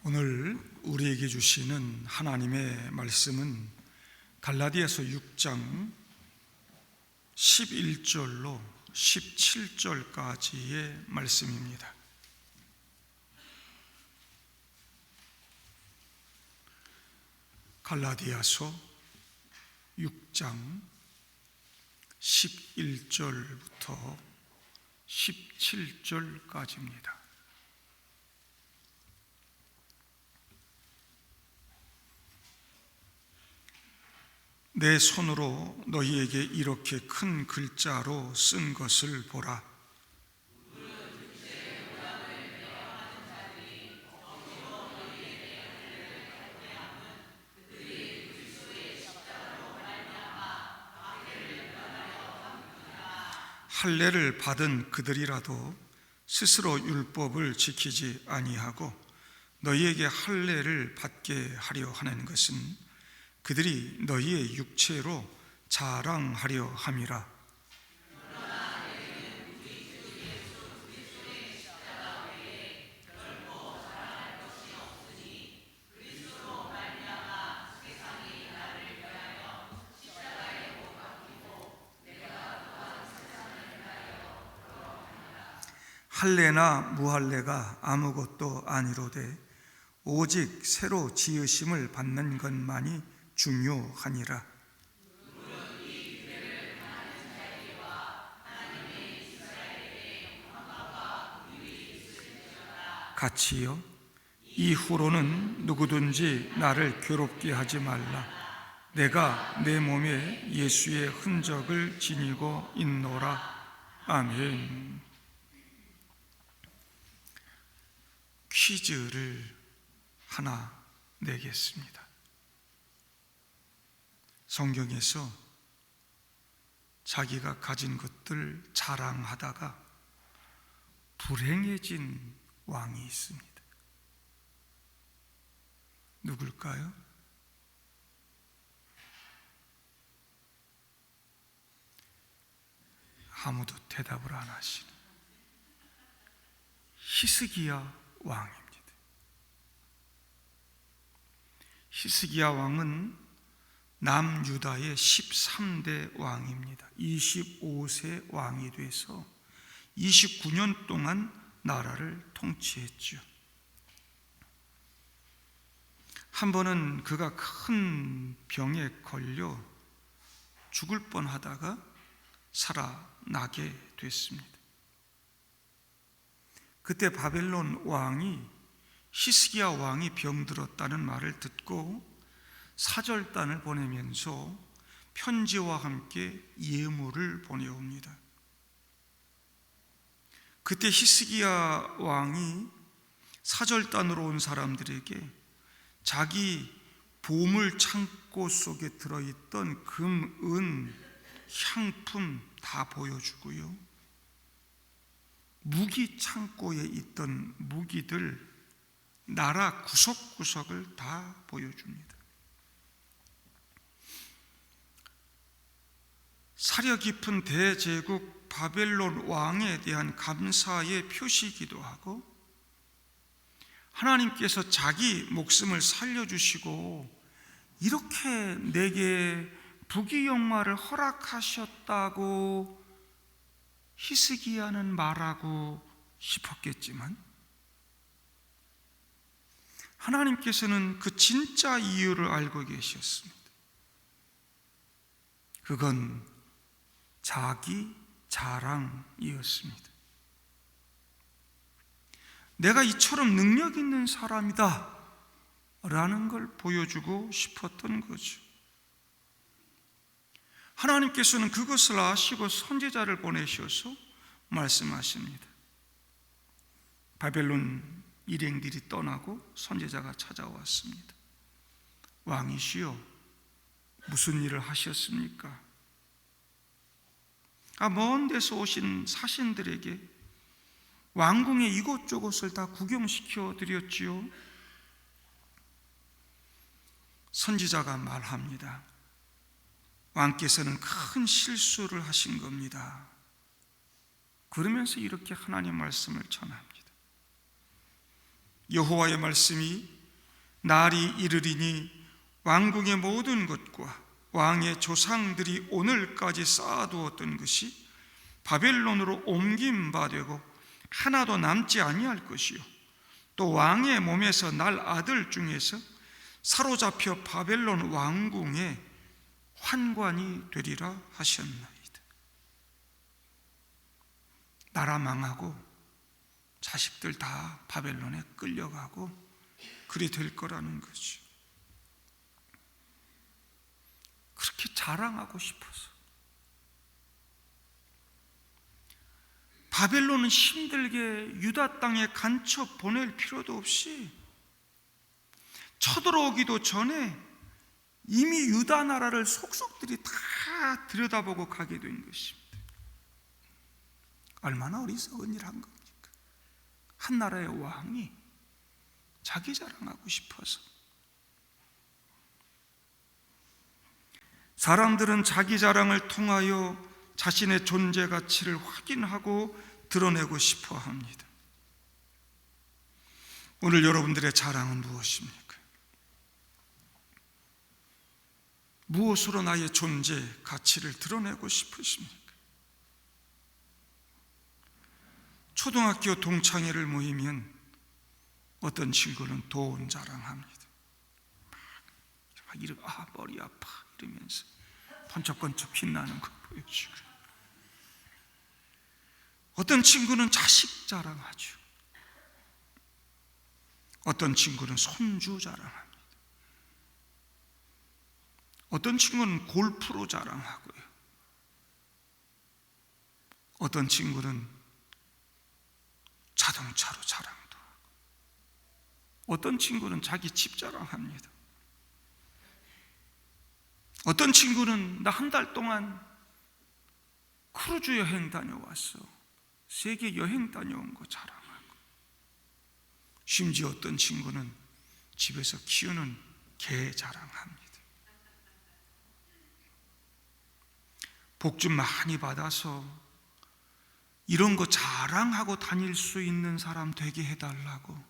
오늘 우리에게 주시는 하나님의 말씀은 갈라디아서 6장 11절로 17절까지의 말씀입니다. 갈라디아서 6장 11절부터 17절까지입니다. 내 손으로 너희에게 이렇게 큰 글자로 쓴 것을 보라. 할례를 받은 그들이라도 스스로 율법을 지키지 아니하고 너희에게 할례를 받게 하려 하는 것은 그들이 너희의 육체로 자랑하려 함이라. 할례나 무할례가 아무것도 아니로되 오직 새로 지으심을 받는 것만이 중요하니라. 같이요, 이후로는 누구든지 나를 괴롭게 하지 말라. 내가 내 몸에 예수의 흔적을 지니고 있노라. 아멘. 퀴즈를 하나 내겠습니다. 성경에서 자기가 가진 것들 자랑하다가 불행해진 왕이 있습니다. 누굴까요? 아무도 대답을 안 하시는 히스기야 왕입니다. 히스기야 왕은 남유다의 13대 왕입니다. 25세 왕이 돼서 29년 동안 나라를 통치했죠. 한 번은 그가 큰 병에 걸려 죽을 뻔하다가 살아나게 됐습니다. 그때 바벨론 왕이 히스기야 왕이 병들었다는 말을 듣고 사절단을 보내면서 편지와 함께 예물을 보내옵니다. 그때 히스기야 왕이 사절단으로 온 사람들에게 자기 보물 창고 속에 들어있던 금, 은, 향품 다 보여주고요, 무기 창고에 있던 무기들 나라 구석구석을 다 보여줍니다. 사려 깊은 대제국 바벨론 왕에 대한 감사의 표시이기도 하고, 하나님께서 자기 목숨을 살려주시고 이렇게 내게 부귀영화를 허락하셨다고 히스기야는 말하고 싶었겠지만, 하나님께서는 그 진짜 이유를 알고 계셨습니다. 그건 자기 자랑이었습니다. 내가 이처럼 능력 있는 사람이다 라는 걸 보여주고 싶었던 거죠. 하나님께서는 그것을 아시고 선지자를 보내셔서 말씀하십니다. 바벨론 일행들이 떠나고 선지자가 찾아왔습니다. 왕이시여, 무슨 일을 하셨습니까? 먼 데서 오신 사신들에게 왕궁의 이곳저곳을 다 구경시켜 드렸지요. 선지자가 말합니다. 왕께서는 큰 실수를 하신 겁니다. 그러면서 이렇게 하나님 말씀을 전합니다. 여호와의 말씀이 날이 이르리니 왕궁의 모든 것과 왕의 조상들이 오늘까지 쌓아두었던 것이 바벨론으로 옮긴 바 되고 하나도 남지 아니할 것이요 또 왕의 몸에서 날 아들 중에서 사로잡혀 바벨론 왕궁의 환관이 되리라 하셨나이다. 나라 망하고 자식들 다 바벨론에 끌려가고 그리 될 거라는 거죠. 그렇게 자랑하고 싶어서. 바벨론은 힘들게 유다 땅에 간첩 보낼 필요도 없이 쳐들어오기도 전에 이미 유다 나라를 속속들이 다 들여다보고 가게 된 것입니다. 얼마나 어리석은 일 한 겁니까? 한 나라의 왕이 자기 자랑하고 싶어서. 사람들은 자기 자랑을 통하여 자신의 존재 가치를 확인하고 드러내고 싶어 합니다. 오늘 여러분들의 자랑은 무엇입니까? 무엇으로 나의 존재 가치를 드러내고 싶으십니까? 초등학교 동창회를 모이면 어떤 친구는 돈 자랑합니다. 막 머리 아파 이러면서 번쩍번쩍 빛나는 거 보여주고, 어떤 친구는 자식 자랑하죠. 어떤 친구는 손주 자랑합니다. 어떤 친구는 골프로 자랑하고요. 어떤 친구는 자동차로 자랑도 하고, 어떤 친구는 자기 집 자랑합니다. 어떤 친구는 나 한 달 동안 크루즈 여행 다녀왔어, 세계 여행 다녀온 거 자랑하고, 심지어 어떤 친구는 집에서 키우는 개 자랑합니다. 복 좀 많이 받아서 이런 거 자랑하고 다닐 수 있는 사람 되게 해달라고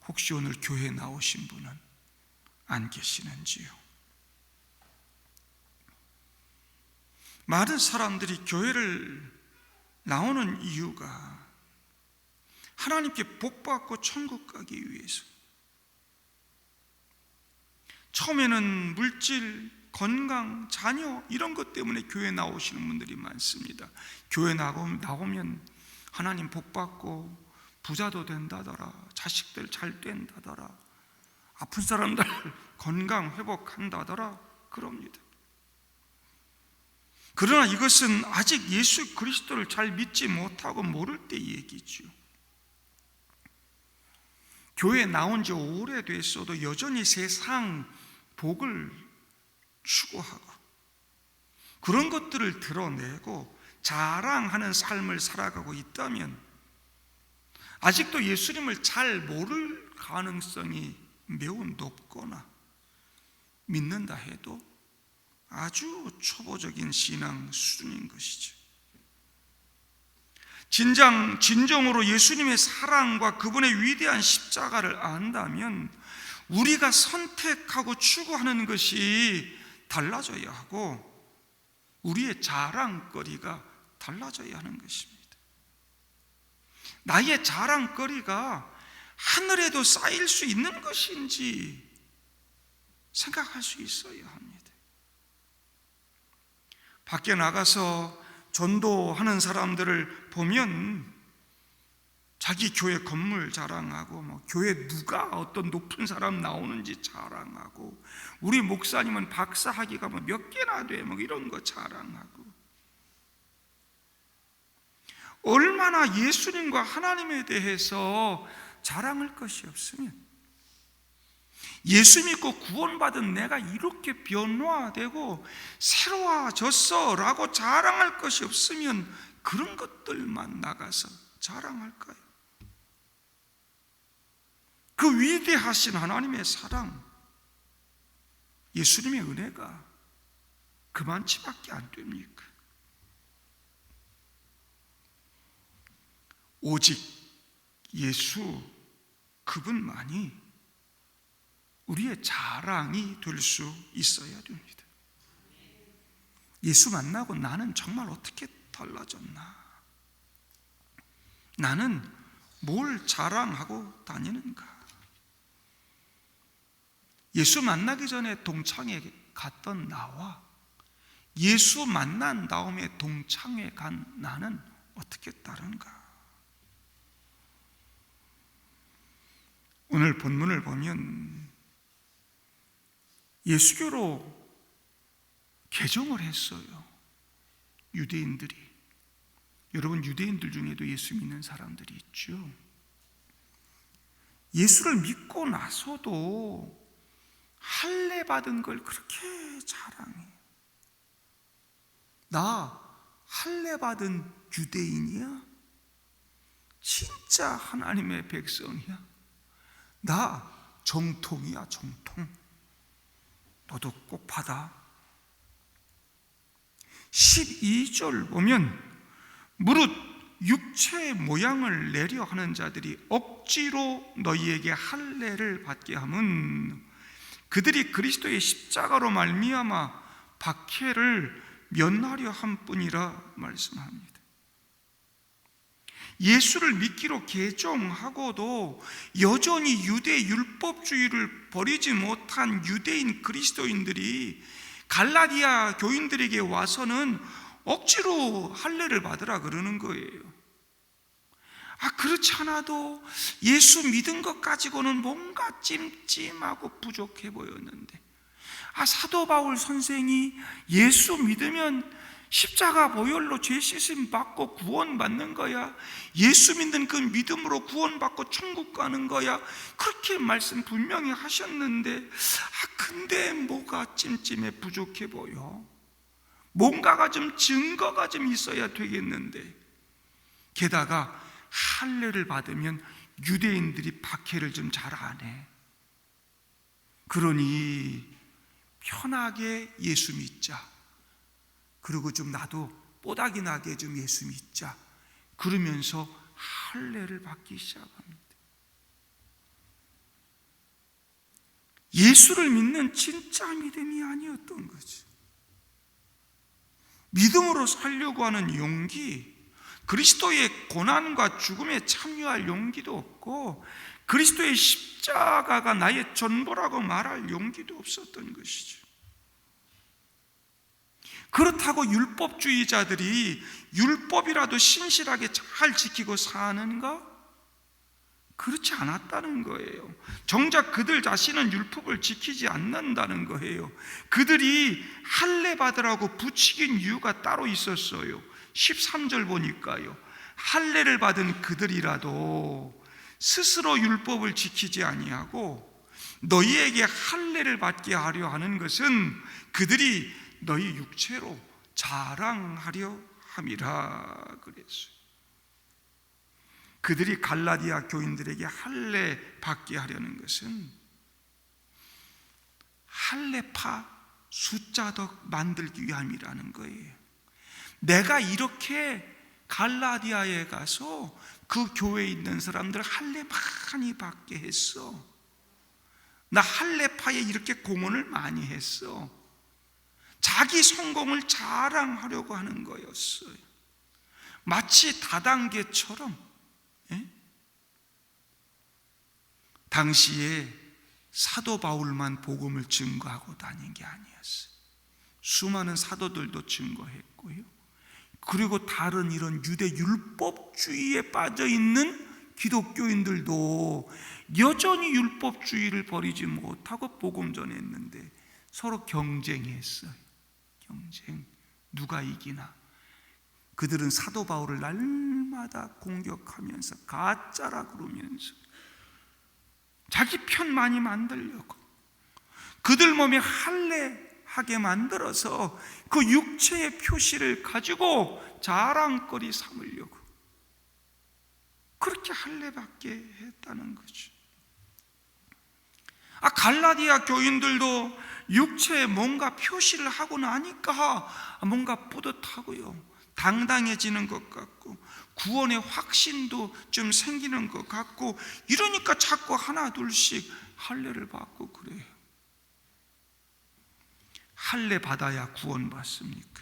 혹시 오늘 교회 나오신 분은 안 계시는지요? 많은 사람들이 교회를 나오는 이유가 하나님께 복받고 천국 가기 위해서. 처음에는 물질, 건강, 자녀 이런 것 때문에 교회 나오시는 분들이 많습니다. 교회 나오면 하나님 복받고 부자도 된다더라, 자식들 잘 된다더라, 아픈 사람들 건강 회복한다더라 그럽니다. 그러나 이것은 아직 예수 그리스도를 잘 믿지 못하고 모를 때 얘기죠. 교회 나온 지 오래됐어도 여전히 세상 복을 추구하고 그런 것들을 드러내고 자랑하는 삶을 살아가고 있다면 아직도 예수님을 잘 모를 가능성이 매우 높거나 믿는다 해도 아주 초보적인 신앙 수준인 것이죠. 진정으로 예수님의 사랑과 그분의 위대한 십자가를 안다면 우리가 선택하고 추구하는 것이 달라져야 하고 우리의 자랑거리가 달라져야 하는 것입니다. 나의 자랑거리가 하늘에도 쌓일 수 있는 것인지 생각할 수 있어야 합니다. 밖에 나가서 전도하는 사람들을 보면 자기 교회 건물 자랑하고 교회 누가 어떤 높은 사람 나오는지 자랑하고, 우리 목사님은 박사학위가 몇 개나 돼 이런 거 자랑하고, 얼마나 예수님과 하나님에 대해서 자랑할 것이 없으면, 예수 믿고 구원받은 내가 이렇게 변화되고 새로워졌어 라고 자랑할 것이 없으면 그런 것들만 나가서 자랑할까요? 그 위대하신 하나님의 사랑, 예수님의 은혜가 그만치밖에 안 됩니까? 오직 예수 그분만이 우리의 자랑이 될 수 있어야 됩니다. 예수 만나고 나는 정말 어떻게 달라졌나? 나는 뭘 자랑하고 다니는가? 예수 만나기 전에 동창회 갔던 나와 예수 만난 다음에 동창회 간 나는 어떻게 다른가? 오늘 본문을 보면 예수교로 개종을 했어요. 유대인들이. 여러분, 유대인들 중에도 예수 믿는 사람들이 있죠. 예수를 믿고 나서도 할례 받은 걸 그렇게 자랑해. 나 할례 받은 유대인이야? 진짜 하나님의 백성이야? 나 정통이야, 정통. 너도 꼭 받아. 12절 보면 무릇 육체의 모양을 내려 하는 자들이 억지로 너희에게 할례를 받게 함은 그들이 그리스도의 십자가로 말미암아 박해를 면하려 함뿐이라 말씀합니다. 예수를 믿기로 개종하고도 여전히 유대 율법주의를 버리지 못한 유대인 그리스도인들이 갈라디아 교인들에게 와서는 억지로 할례를 받으라 그러는 거예요. 그렇지 않아도 예수 믿은 것 가지고는 뭔가 찜찜하고 부족해 보였는데, 사도 바울 선생이 예수 믿으면 십자가 보혈로 죄 씻음 받고 구원받는 거야, 예수 믿는 그 믿음으로 구원받고 천국 가는 거야, 그렇게 말씀 분명히 하셨는데, 근데 뭐가 찜찜해 부족해 보여. 뭔가가 좀 증거가 좀 있어야 되겠는데, 게다가 할례를 받으면 유대인들이 박해를 좀 잘 안 해. 그러니 편하게 예수 믿자. 그리고 좀 나도 뽀닥이 나게 좀 예수 믿자. 그러면서 할례를 받기 시작합니다. 예수를 믿는 진짜 믿음이 아니었던 거지. 믿음으로 살려고 하는 용기, 그리스도의 고난과 죽음에 참여할 용기도 없고 그리스도의 십자가가 나의 전부라고 말할 용기도 없었던 것이죠. 그렇다고 율법주의자들이 율법이라도 신실하게 잘 지키고 사는가? 그렇지 않았다는 거예요. 정작 그들 자신은 율법을 지키지 않는다는 거예요. 그들이 할례 받으라고 부추긴 이유가 따로 있었어요. 13절 보니까요, 할례를 받은 그들이라도 스스로 율법을 지키지 아니하고 너희에게 할례를 받게 하려 하는 것은 그들이 너희 육체로 자랑하려 함이라 그랬어요. 그들이 갈라디아 교인들에게 할례 받게 하려는 것은 할례파 숫자덕 만들기 위함이라는 거예요. 내가 이렇게 갈라디아에 가서 그 교회에 있는 사람들 할례 많이 받게 했어. 나 할례파에 이렇게 공헌을 많이 했어. 자기 성공을 자랑하려고 하는 거였어요. 마치 다단계처럼. 당시에 사도 바울만 복음을 증거하고 다닌 게 아니었어요. 수많은 사도들도 증거했고요. 그리고 다른 이런 유대 율법주의에 빠져있는 기독교인들도 여전히 율법주의를 버리지 못하고 복음 전했는데 서로 경쟁했어요. 경쟁. 누가 이기나. 그들은 사도 바울을 날마다 공격하면서 가짜라 그러면서 자기 편 많이 만들려고, 그들 몸에 할례하게 만들어서 그 육체의 표시를 가지고 자랑거리 삼으려고 그렇게 할례받게 했다는 거죠. 갈라디아 교인들도 육체에 뭔가 표시를 하고 나니까 뭔가 뿌듯하고요, 당당해지는 것 같고 구원의 확신도 좀 생기는 것 같고 이러니까 자꾸 하나 둘씩 할례를 받고 그래요. 할례 받아야 구원 받습니까?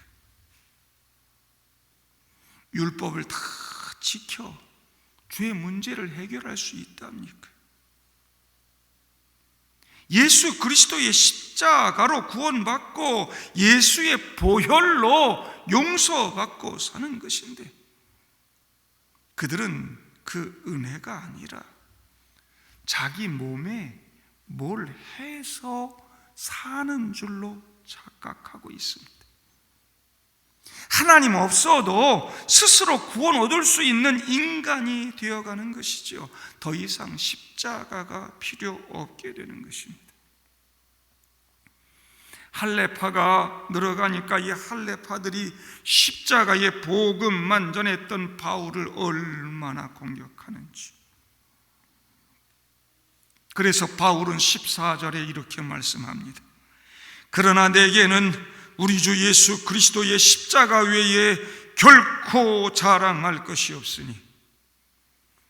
율법을 다 지켜 죄의 문제를 해결할 수 있답니까? 예수 그리스도의 십자가로 구원받고 예수의 보혈로 용서받고 사는 것인데 그들은 그 은혜가 아니라 자기 몸에 뭘 해서 사는 줄로 착각하고 있습니다. 하나님 없어도 스스로 구원 얻을 수 있는 인간이 되어가는 것이죠. 더 이상 십자가가 필요 없게 되는 것입니다. 할례파가 늘어가니까 이 할례파들이 십자가의 복음만 전했던 바울을 얼마나 공격하는지. 그래서 바울은 14절에 이렇게 말씀합니다. 그러나 내게는 우리 주 예수 그리스도의 십자가 외에 결코 자랑할 것이 없으니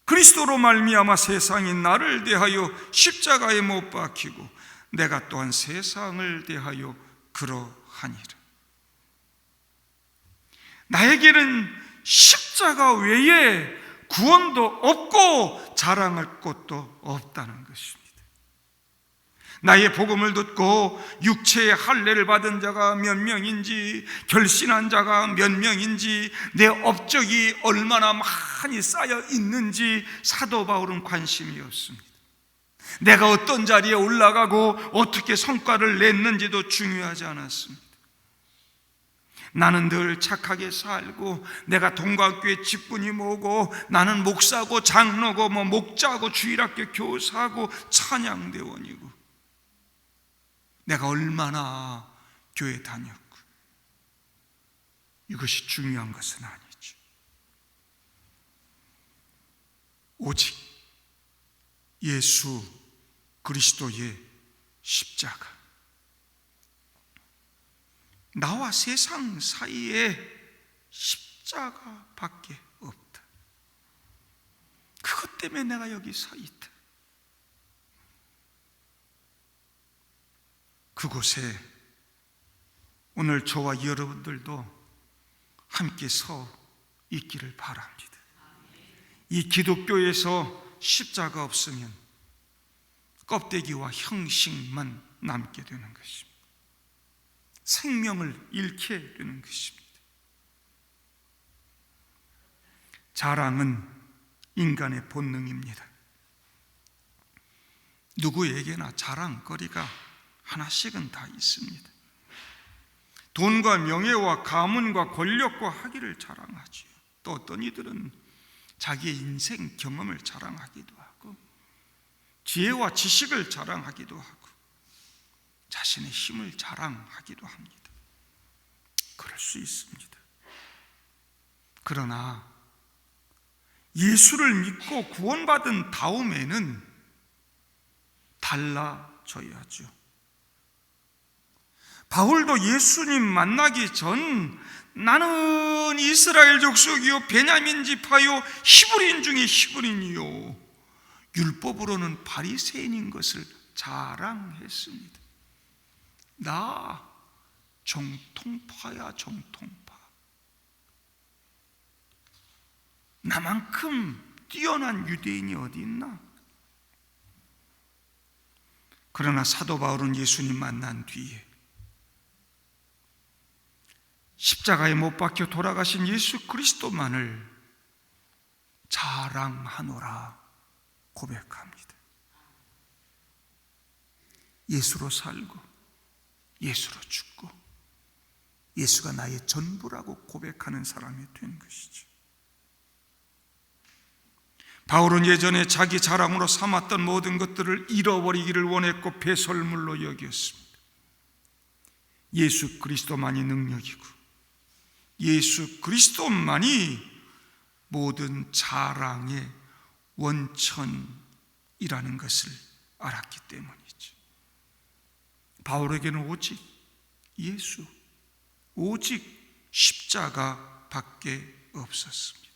그리스도로 말미암아 세상이 나를 대하여 십자가에 못 박히고 내가 또한 세상을 대하여 그러하니라. 나에게는 십자가 외에 구원도 없고 자랑할 것도 없다는 것입니다. 나의 복음을 듣고 육체의 할례를 받은 자가 몇 명인지, 결신한 자가 몇 명인지, 내 업적이 얼마나 많이 쌓여 있는지 사도 바울은 관심이 없습니다. 내가 어떤 자리에 올라가고 어떻게 성과를 냈는지도 중요하지 않았습니다. 나는 늘 착하게 살고 내가 동과교회 직분이 뭐고 나는 목사고 장로고 목자고 주일학교 교사고 찬양대원이고 내가 얼마나 교회 다녔고 이것이 중요한 것은 아니죠. 오직 예수 그리스도의 십자가, 나와 세상 사이에 십자가밖에 없다. 그것 때문에 내가 여기 서 있다. 그곳에 오늘 저와 여러분들도 함께 서 있기를 바랍니다. 이 기독교에서 십자가 없으면 껍데기와 형식만 남게 되는 것입니다. 생명을 잃게 되는 것입니다. 자랑은 인간의 본능입니다. 누구에게나 자랑거리가 하나씩은 다 있습니다. 돈과 명예와 가문과 권력과 학위를 자랑하지요. 또 어떤 이들은 자기의 인생 경험을 자랑하기도 하고 지혜와 지식을 자랑하기도 하고 자신의 힘을 자랑하기도 합니다. 그럴 수 있습니다. 그러나 예수를 믿고 구원받은 다음에는 달라져야죠. 바울도 예수님 만나기 전 나는 이스라엘 족속이요 베냐민 지파요 히브리인 중에 히브리인이요 율법으로는 바리새인인 것을 자랑했습니다. 나 정통파야 정통파. 나만큼 뛰어난 유대인이 어디 있나? 그러나 사도 바울은 예수님 만난 뒤에 십자가에 못 박혀 돌아가신 예수 그리스도만을 자랑하노라 고백합니다. 예수로 살고 예수로 죽고 예수가 나의 전부라고 고백하는 사람이 된 것이죠. 바울은 예전에 자기 자랑으로 삼았던 모든 것들을 잃어버리기를 원했고 배설물로 여겼습니다. 예수 그리스도만이 능력이고 예수 그리스도만이 모든 자랑의 원천이라는 것을 알았기 때문이죠. 바울에게는 오직 예수, 오직 십자가 생각밖에 없었습니다.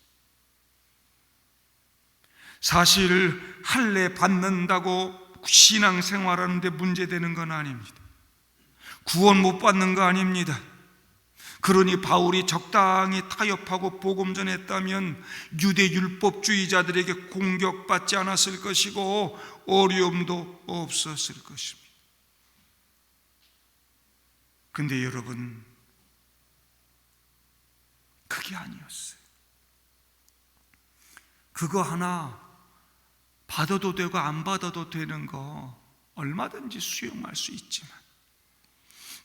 사실 할례 받는다고 신앙생활하는데 문제되는 건 아닙니다. 구원 못 받는 거 아닙니다. 그러니 바울이 적당히 타협하고 복음 전했다면 유대 율법주의자들에게 공격받지 않았을 것이고 어려움도 없었을 것입니다. 근데 여러분, 그게 아니었어요. 그거 하나 받아도 되고 안 받아도 되는 거 얼마든지 수용할 수 있지만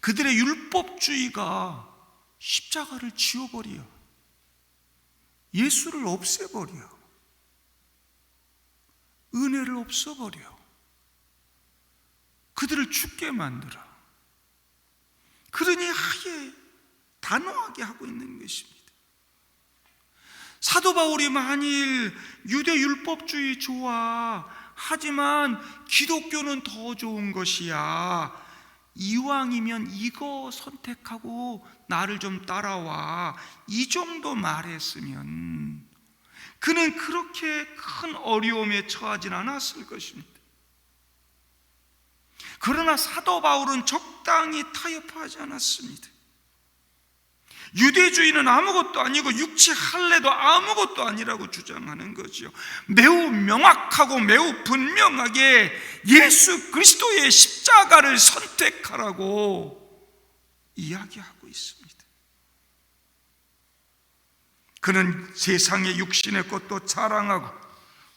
그들의 율법주의가 십자가를 지워버려, 예수를 없애버려, 은혜를 없어버려, 그들을 죽게 만들어. 그러니 아예 단호하게 하고 있는 것입니다. 사도 바울이 만일 유대 율법주의 좋아, 하지만 기독교는 더 좋은 것이야, 이왕이면 이거 선택하고 나를 좀 따라와, 이 정도 말했으면 그는 그렇게 큰 어려움에 처하진 않았을 것입니다. 그러나 사도 바울은 적당히 타협하지 않았습니다. 유대주의는 아무것도 아니고 육체 할례도 아무것도 아니라고 주장하는 거죠. 매우 명확하고 매우 분명하게 예수 그리스도의 십자가를 선택하라고 이야기하고 있습니다. 그는 세상의 육신의 것도 자랑하고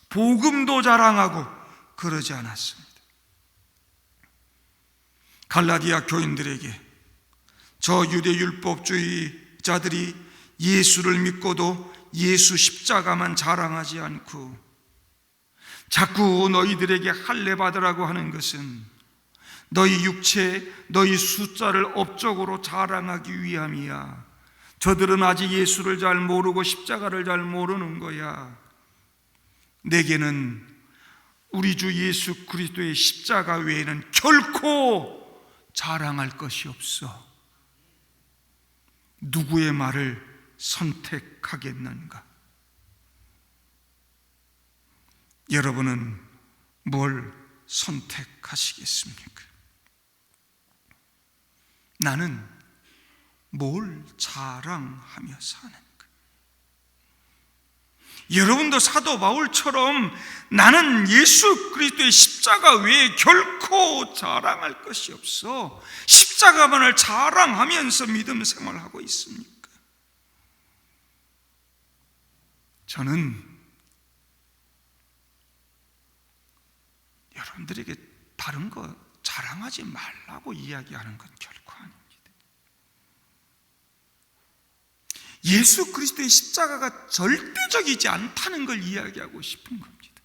복음도 자랑하고 그러지 않았습니다. 갈라디아 교인들에게 저 유대 율법주의자들이 예수를 믿고도 예수 십자가만 자랑하지 않고 자꾸 너희들에게 할례 받으라고 하는 것은 너희 육체, 너희 숫자를 업적으로 자랑하기 위함이야. 저들은 아직 예수를 잘 모르고 십자가를 잘 모르는 거야. 내게는 우리 주 예수 그리스도의 십자가 외에는 결코 자랑할 것이 없어. 누구의 말을 선택하겠는가? 여러분은 뭘 선택하시겠습니까? 나는 뭘 자랑하며 사는가? 여러분도 사도 바울처럼 나는 예수 그리스도의 십자가 외에 결코 자랑할 것이 없어, 십자가만을 자랑하면서 믿음 생활하고 있습니까? 저는 여러분들에게 다른 거 자랑하지 말라고 이야기하는 건 결코 아닙니다. 예수 그리스도의 십자가가 절대적이지 않다는 걸 이야기하고 싶은 겁니다.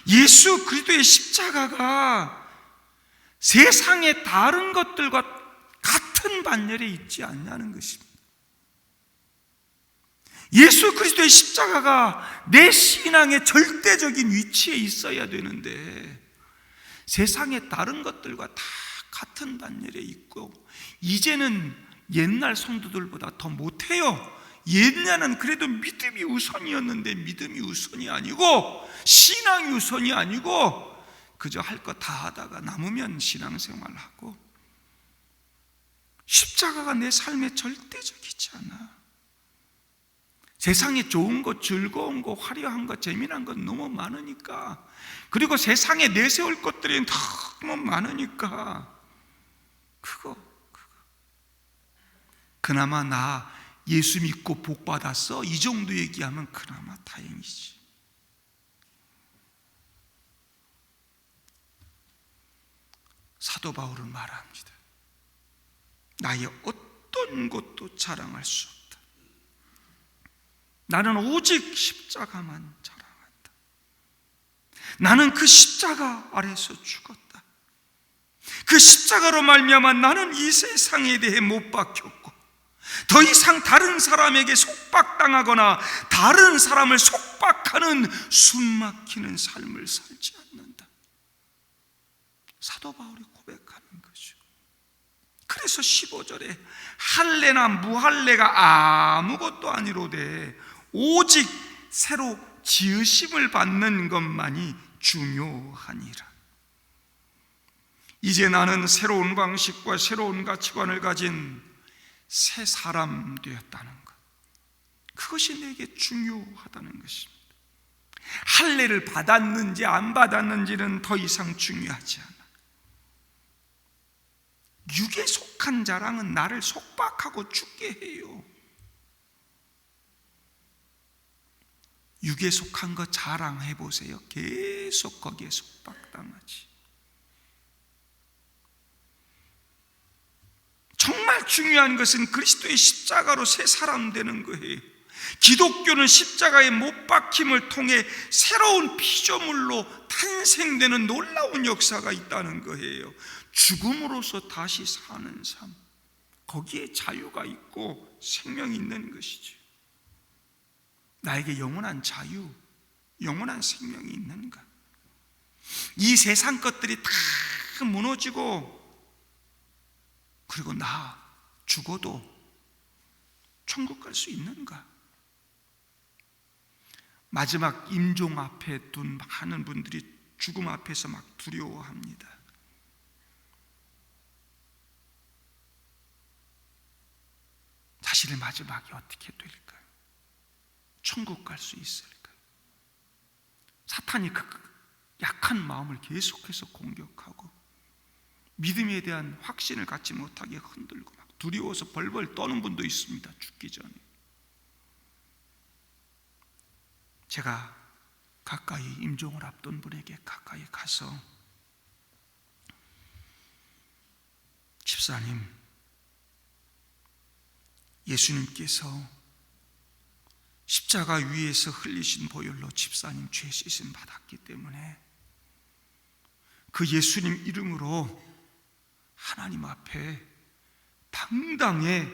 예수 그리스도의 십자가가 세상의 다른 것들과 같은 반열에 있지 않냐는 것입니다. 예수 그리스도의 십자가가 내 신앙의 절대적인 위치에 있어야 되는데 세상의 다른 것들과 다 같은 반열에 있고, 이제는 옛날 성도들보다 더 못해요. 옛날은 그래도 믿음이 우선이었는데 믿음이 우선이 아니고 신앙이 우선이 아니고 그저 할 거 다 하다가 남으면 신앙생활하고, 십자가가 내 삶에 절대적이지 않아. 세상에 좋은 것, 즐거운 것, 화려한 것, 재미난 것 너무 많으니까, 그리고 세상에 내세울 것들이 너무 많으니까 그거 그나마 나 예수 믿고 복 받았어, 이 정도 얘기하면 그나마 다행이지. 사도 바울은 말합니다. 나의 어떤 것도 자랑할 수 없다. 나는 오직 십자가만 자랑한다. 나는 그 십자가 아래서 죽었다. 그 십자가로 말미암아 나는 이 세상에 대해 못 박혔고 더 이상 다른 사람에게 속박당하거나 다른 사람을 속박하는 숨막히는 삶을 살지 않는다. 사도 바울이 고백하는 거죠. 그래서 그래서 15절에 할례나 무할례가 아무것도 아니로되 오직 새로 지으심을 받는 것만이 중요하니라. 이제 나는 새로운 방식과 새로운 가치관을 가진 새 사람 되었다는 것, 그것이 내게 중요하다는 것입니다. 할례를 받았는지 안 받았는지는 더 이상 중요하지 않아. 육에 속한 자랑은 나를 속박하고 죽게 해요. 육에 속한 거 자랑해 보세요. 계속 거기에 속박당하지. 정말 중요한 것은 그리스도의 십자가로 새 사람 되는 거예요. 기독교는 십자가의 못 박힘을 통해 새로운 피조물로 탄생되는 놀라운 역사가 있다는 거예요. 죽음으로써 다시 사는 삶, 거기에 자유가 있고 생명이 있는 것이죠. 나에게 영원한 자유, 영원한 생명이 있는가? 이 세상 것들이 다 무너지고, 그리고 나 죽어도 천국 갈 수 있는가? 마지막 임종 앞에 둔 많은 분들이 죽음 앞에서 막 두려워합니다. 자신의 마지막이 어떻게 될까요? 천국 갈 수 있을까요? 사탄이 그 약한 마음을 계속해서 공격하고 믿음에 대한 확신을 갖지 못하게 흔들고 막 두려워서 벌벌 떠는 분도 있습니다. 죽기 전에. 제가 가까이 임종을 앞둔 분에게 가까이 가서, 집사님, 예수님께서 십자가 위에서 흘리신 보혈로 집사님 죄 씻음 받았기 때문에 그 예수님 이름으로 하나님 앞에 당당하게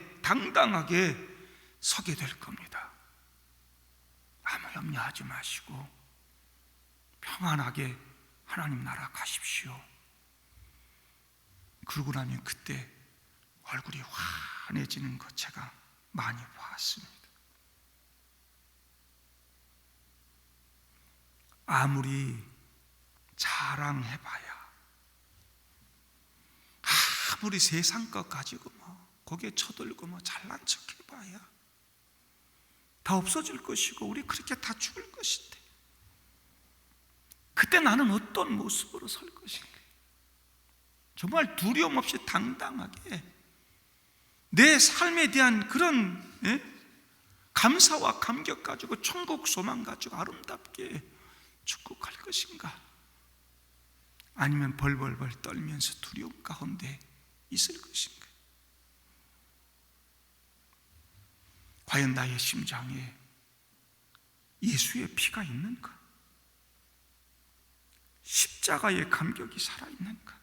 서게 될 겁니다. 아무 염려하지 마시고 평안하게 하나님 나라 가십시오. 그러고 나면 그때 얼굴이 환해지는 것 제가 많이 봤습니다. 아무리 자랑해봐야, 아무리 세상 것 가지고 고개 쳐들고 잘난 척 해봐야 다 없어질 것이고 우리 그렇게 다 죽을 것인데, 그때 나는 어떤 모습으로 설 것인가? 정말 두려움 없이 당당하게 내 삶에 대한 그런 감사와 감격 가지고, 천국 소망 가지고 아름답게 천국 갈 것인가? 아니면 벌벌벌 떨면서 두려움 가운데 있을 것인가? 과연 나의 심장에 예수의 피가 있는가? 십자가의 감격이 살아있는가?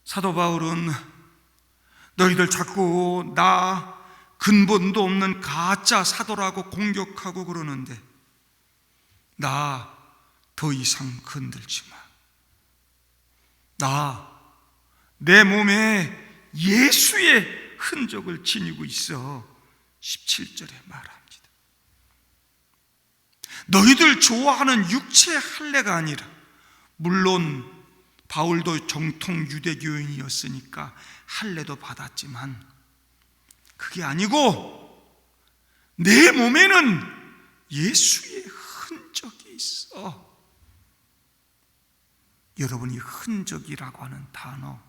사도 바울은 너희들 자꾸 나 근본도 없는 가짜 사도라고 공격하고 그러는데, 나 더 이상 건들지 마. 내 몸에 예수의 흔적을 지니고 있어. 17절에 말합니다. 너희들 좋아하는 육체의 할례가 아니라, 물론 바울도 정통 유대교인이었으니까 할례도 받았지만 그게 아니고 내 몸에는 예수의 흔적이 있어. 여러분이 흔적이라고 하는 단어,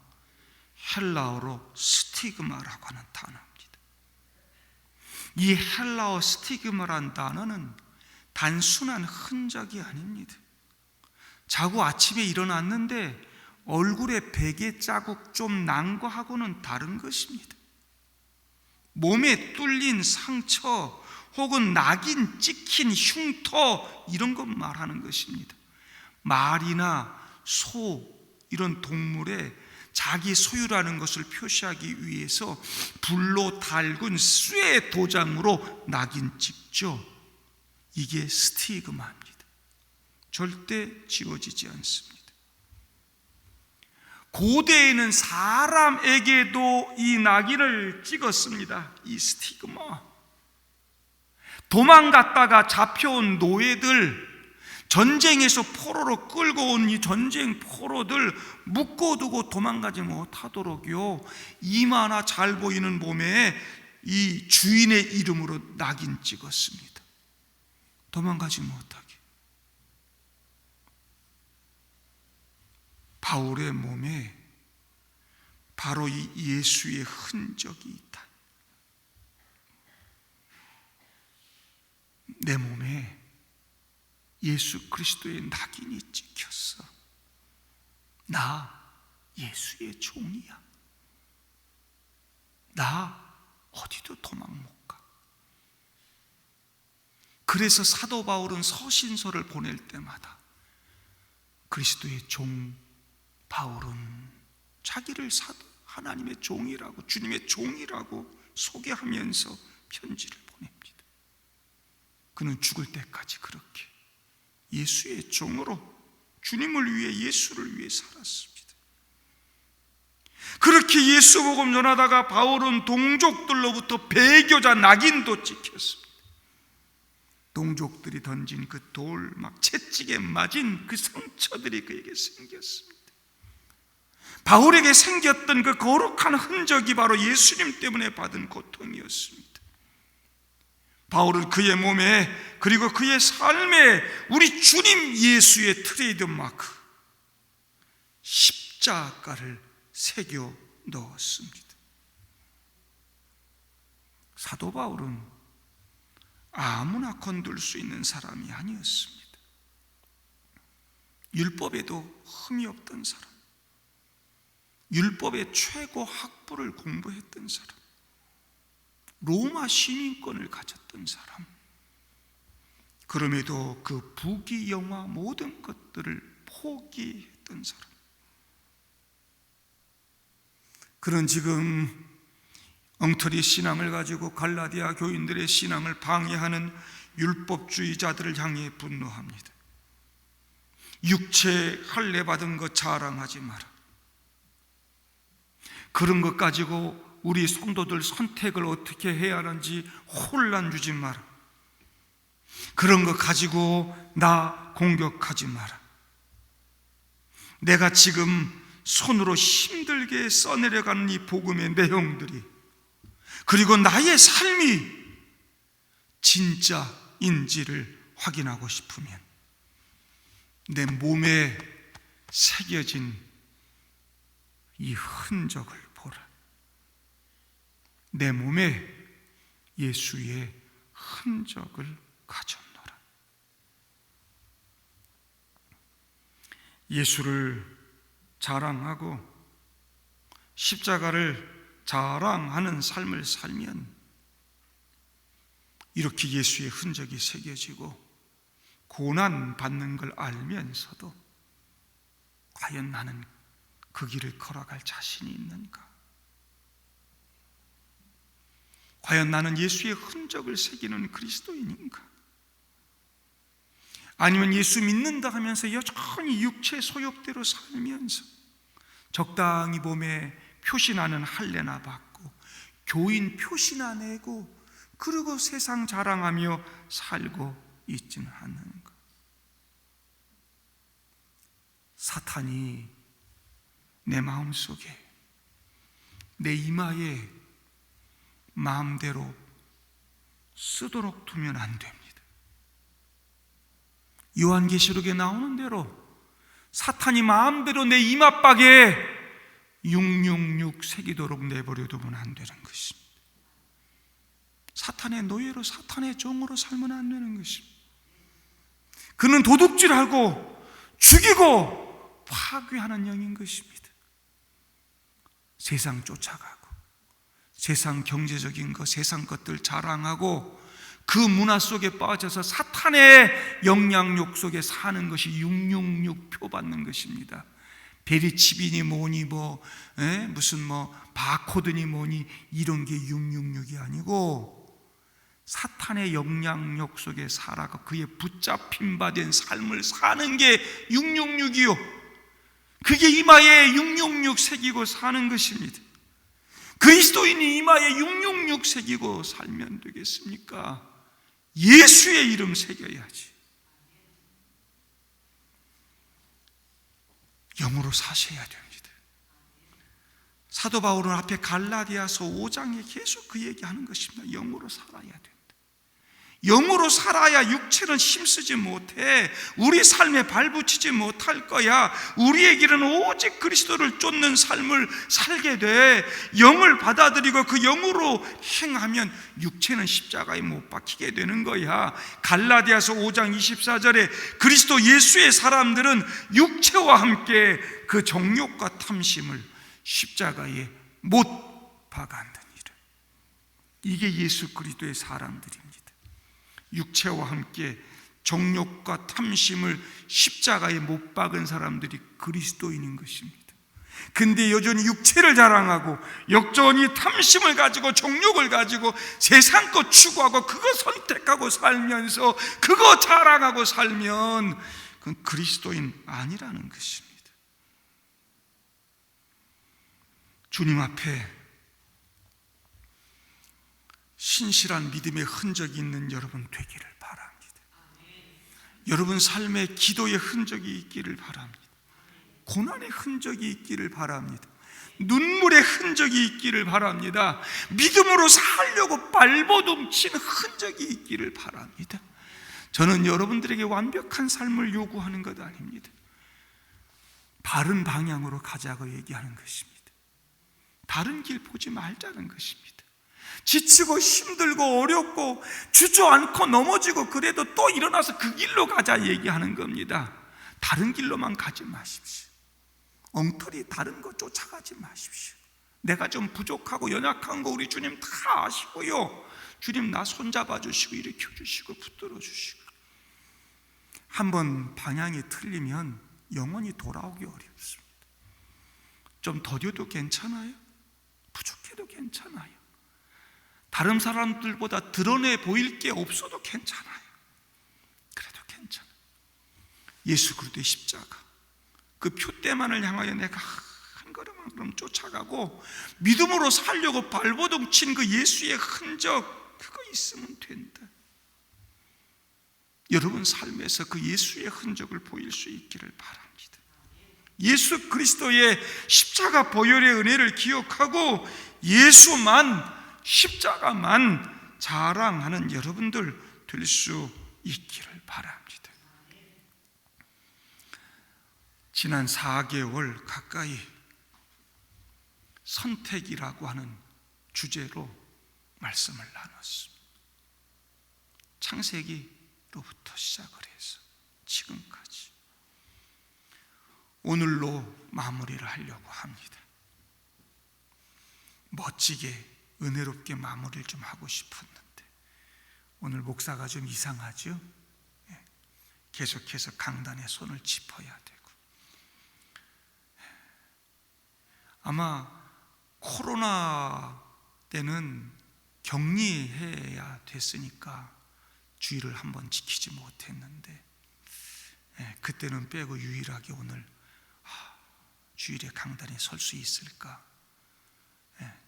헬라어로 스티그마라고 하는 단어입니다. 이 헬라어 스티그마란 단어는 단순한 흔적이 아닙니다. 자고 아침에 일어났는데 얼굴에 베개 자국 좀 난 거하고는 다른 것입니다. 몸에 뚫린 상처 혹은 낙인 찍힌 흉터, 이런 것 말하는 것입니다. 말이나 소, 이런 동물의 자기 소유라는 것을 표시하기 위해서 불로 달군 쇠 도장으로 낙인 찍죠. 이게 스티그마입니다. 절대 지워지지 않습니다. 고대에는 사람에게도 이 낙인을 찍었습니다. 이 스티그마. 도망갔다가 잡혀온 노예들, 전쟁에서 포로로 끌고 온 이 전쟁 포로들 묶어두고 도망가지 못하도록요, 이마나 잘 보이는 몸에 이 주인의 이름으로 낙인 찍었습니다. 도망가지 못하게. 바울의 몸에 바로 이 예수의 흔적이 있다. 내 몸에 예수 그리스도의 낙인이 찍혔어. 나 예수의 종이야. 나 어디도 도망 못 가. 그래서 사도 바울은 서신서를 보낼 때마다 그리스도의 종 바울은 자기를 하나님의 종이라고, 주님의 종이라고 소개하면서 편지를 보냅니다. 그는 죽을 때까지 그렇게 예수의 종으로 주님을 위해, 예수를 위해 살았습니다. 그렇게 예수 복음 전하다가 바울은 동족들로부터 배교자 낙인도 찍혔습니다. 동족들이 던진 그 돌, 막 채찍에 맞은 그 상처들이 그에게 생겼습니다. 바울에게 생겼던 그 거룩한 흔적이 바로 예수님 때문에 받은 고통이었습니다. 바울은 그의 몸에, 그리고 그의 삶에 우리 주님 예수의 트레이드 마크 십자가를 새겨 넣었습니다. 사도 바울은 아무나 건들 수 있는 사람이 아니었습니다. 율법에도 흠이 없던 사람, 율법의 최고 학부를 공부했던 사람, 로마 시민권을 가졌던 사람, 그럼에도 그 부귀영화 모든 것들을 포기했던 사람, 그런 지금 엉터리 신앙을 가지고 갈라디아 교인들의 신앙을 방해하는 율법주의자들을 향해 분노합니다. 육체 할례 받은 것 자랑하지 마라. 그런 것 가지고 우리 성도들 선택을 어떻게 해야 하는지 혼란 주지 마라. 그런 것 가지고 나 공격하지 마라. 내가 지금 손으로 힘들게 써내려가는 이 복음의 내용들이, 그리고 나의 삶이 진짜인지를 확인하고 싶으면 내 몸에 새겨진 이 흔적을 보라. 내 몸에 예수의 흔적을 가졌노라. 예수를 자랑하고 십자가를 자랑하는 삶을 살면 이렇게 예수의 흔적이 새겨지고 고난 받는 걸 알면서도 과연 나는 그 길을 걸어갈 자신이 있는가? 과연 나는 예수의 흔적을 새기는 그리스도인인가? 아니면 예수 믿는다 하면서 여전히 육체 소욕대로 살면서 적당히 몸에 표시나는 할례나 받고 교인 표시나 내고 그리고 세상 자랑하며 살고 있지는 않는가? 사탄이 내 마음속에, 내 이마에 마음대로 쓰도록 두면 안 됩니다. 요한계시록에 나오는 대로 사탄이 마음대로 내 이마박에 666 새기도록 내버려 두면 안 되는 것입니다. 사탄의 노예로, 사탄의 종으로 살면 안 되는 것입니다. 그는 도둑질하고 죽이고 파괴하는 영인 것입니다. 세상 쫓아가고 세상 경제적인 것, 세상 것들 자랑하고 그 문화 속에 빠져서 사탄의 영향력 속에 사는 것이 666 표 받는 것입니다. 베리칩이니 뭐니 무슨 바코드니 뭐니 이런 게 666이 아니고 사탄의 영향력 속에 살아가 그의 붙잡힌 바 된 삶을 사는 게 666이요. 그게 이마에 666 새기고 사는 것입니다. 그리스도인이 이마에 666 새기고 살면 되겠습니까? 예수의 이름 새겨야지. 영으로 사셔야 됩니다. 사도 바울은 앞에 갈라디아서 5장에 계속 그 얘기하는 것입니다. 영으로 살아야 된다. 영으로 살아야 육체는 힘쓰지 못해. 우리 삶에 발붙이지 못할 거야. 우리의 길은 오직 그리스도를 쫓는 삶을 살게 돼. 영을 받아들이고 그 영으로 행하면 육체는 십자가에 못 박히게 되는 거야. 갈라디아서 5장 24절에 그리스도 예수의 사람들은 육체와 함께 그 정욕과 탐심을 십자가에 못 박았느니라. 이게 예수 그리스도의 사람들입니다. 육체와 함께 정욕과 탐심을 십자가에 못 박은 사람들이 그리스도인인 것입니다. 근데 여전히 육체를 자랑하고 역전히 탐심을 가지고 정욕을 가지고 세상 것 추구하고 그거 선택하고 살면서 그거 자랑하고 살면 그건 그리스도인 아니라는 것입니다. 주님 앞에 신실한 믿음의 흔적이 있는 여러분 되기를 바랍니다. 여러분 삶에 기도의 흔적이 있기를 바랍니다. 고난의 흔적이 있기를 바랍니다. 눈물의 흔적이 있기를 바랍니다. 믿음으로 살려고 발버둥친 흔적이 있기를 바랍니다. 저는 여러분들에게 완벽한 삶을 요구하는 것 아닙니다. 바른 방향으로 가자고 얘기하는 것입니다. 다른 길 보지 말자는 것입니다. 지치고 힘들고 어렵고 주저앉고 넘어지고 그래도 또 일어나서 그 길로 가자 얘기하는 겁니다. 다른 길로만 가지 마십시오. 엉터리 다른 거 쫓아가지 마십시오. 내가 좀 부족하고 연약한 거 우리 주님 다 아시고요. 주님 나 손잡아 주시고 일으켜 주시고 붙들어 주시고. 한번 방향이 틀리면 영원히 돌아오기 어렵습니다. 좀 더뎌도 괜찮아요. 부족해도 괜찮아요. 다른 사람들보다 드러내 보일 게 없어도 괜찮아요. 그래도 괜찮아요. 예수 그리스도의 십자가 그 표대만을 향하여 내가 한 걸음 한 걸음 쫓아가고 믿음으로 살려고 발버둥 친 그 예수의 흔적 그거 있으면 된다. 여러분 삶에서 그 예수의 흔적을 보일 수 있기를 바랍니다. 예수 그리스도의 십자가 보혈의 은혜를 기억하고 예수만 십자가만 자랑하는 여러분들 될 수 있기를 바랍니다. 지난 4개월 가까이 선택이라고 하는 주제로 말씀을 나눴습니다. 창세기로부터 시작을 해서 지금까지 오늘로 마무리를 하려고 합니다. 멋지게 은혜롭게 마무리를 좀 하고 싶었는데 오늘 목사가 좀 이상하죠? 계속해서 강단에 손을 짚어야 되고 아마 코로나 때는 격리해야 됐으니까 주의를 한번 지키지 못했는데 그때는 빼고 유일하게 오늘 주일에 강단에 설 수 있을까?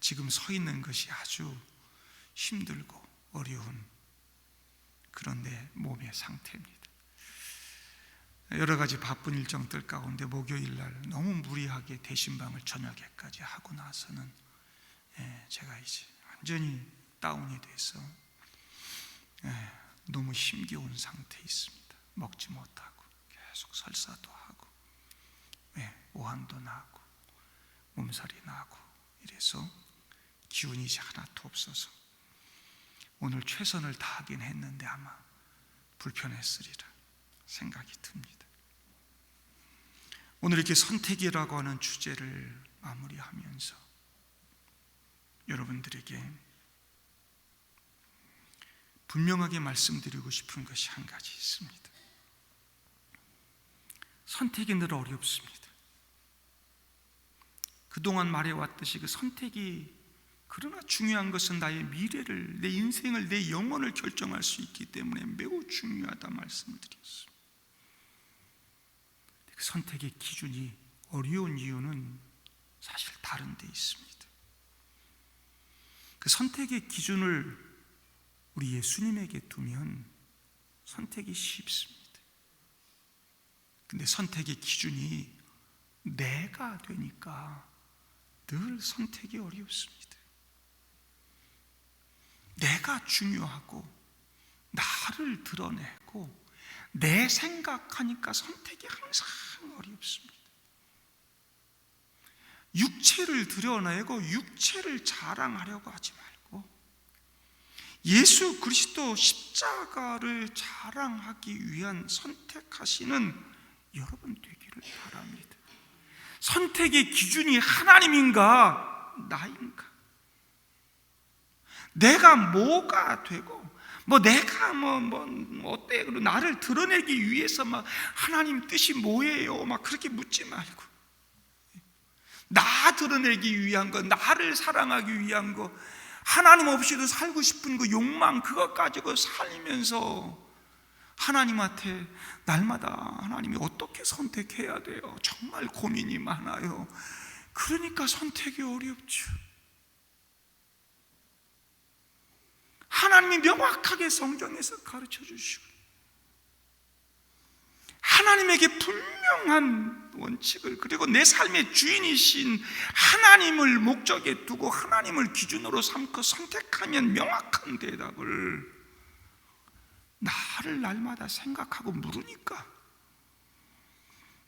지금 서 있는 것이 아주 힘들고 어려운 그런 내 몸의 상태입니다. 여러 가지 바쁜 일정들 가운데 목요일 날 너무 무리하게 대신방을 저녁에까지 하고 나서는 제가 이제 완전히 다운이 돼서 너무 힘겨운 상태에 있습니다. 먹지 못하고 계속 설사도 하고 오한도 나고 몸살이 나고 이래서 기운이 이제 하나도 없어서 오늘 최선을 다하긴 했는데 아마 불편했으리라 생각이 듭니다. 오늘 이렇게 선택이라고 하는 주제를 마무리하면서 여러분들에게 분명하게 말씀드리고 싶은 것이 한 가지 있습니다. 선택이 늘 어렵습니다. 그동안 말해왔듯이 그 선택이 그러나 중요한 것은 나의 미래를, 내 인생을, 내 영혼을 결정할 수 있기 때문에 매우 중요하다 말씀을 드렸습니다. 그 선택의 기준이 어려운 이유는 사실 다른 데 있습니다. 그 선택의 기준을 우리 예수님에게 두면 선택이 쉽습니다. 근데 선택의 기준이 내가 되니까 늘 선택이 어렵습니다. 내가 중요하고 나를 드러내고 내 생각하니까 선택이 항상 어렵습니다. 육체를 드러내고 육체를 자랑하려고 하지 말고 예수 그리스도 십자가를 자랑하기 위한 선택하시는 여러분 되기를 바랍니다. 선택의 기준이 하나님인가 나인가? 내가 뭐가 되고 내가 어때? 나를 드러내기 위해서 하나님 뜻이 뭐예요? 그렇게 묻지 말고 나 드러내기 위한 거, 나를 사랑하기 위한 거, 하나님 없이도 살고 싶은 그 욕망, 그것 가지고 살면서 하나님한테 날마다 하나님이 어떻게 선택해야 돼요? 정말 고민이 많아요. 그러니까 선택이 어렵죠. 하나님이 명확하게 성경에서 가르쳐 주시고 하나님에게 분명한 원칙을, 그리고 내 삶의 주인이신 하나님을 목적에 두고 하나님을 기준으로 삼고 선택하면 명확한 대답을 나를 날마다 생각하고 물으니까,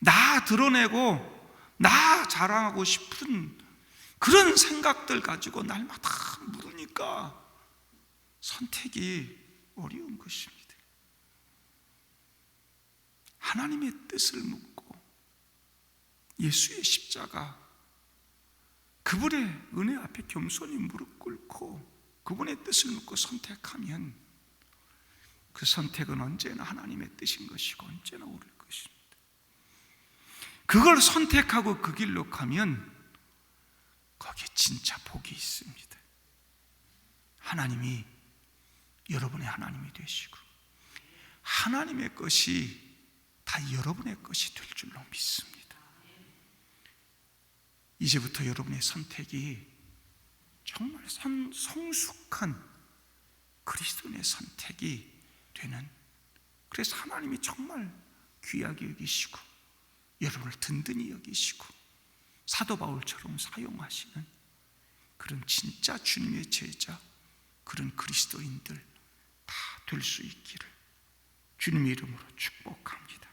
나 드러내고 나 자랑하고 싶은 그런 생각들 가지고 날마다 물으니까 선택이 어려운 것입니다. 하나님의 뜻을 묻고 예수의 십자가, 그분의 은혜 앞에 겸손히 무릎 꿇고 그분의 뜻을 묻고 선택하면 그 선택은 언제나 하나님의 뜻인 것이고 언제나 옳을 것입니다. 그걸 선택하고 그 길로 가면 거기에 진짜 복이 있습니다. 하나님이 여러분의 하나님이 되시고 하나님의 것이 다 여러분의 것이 될 줄로 믿습니다. 이제부터 여러분의 선택이 정말 성숙한 그리스도인의 선택이 되는, 그래서 하나님이 정말 귀하게 여기시고 여러분을 든든히 여기시고 사도 바울처럼 사용하시는 그런 진짜 주님의 제자, 그런 그리스도인들 다 될 수 있기를 주님의 이름으로 축복합니다.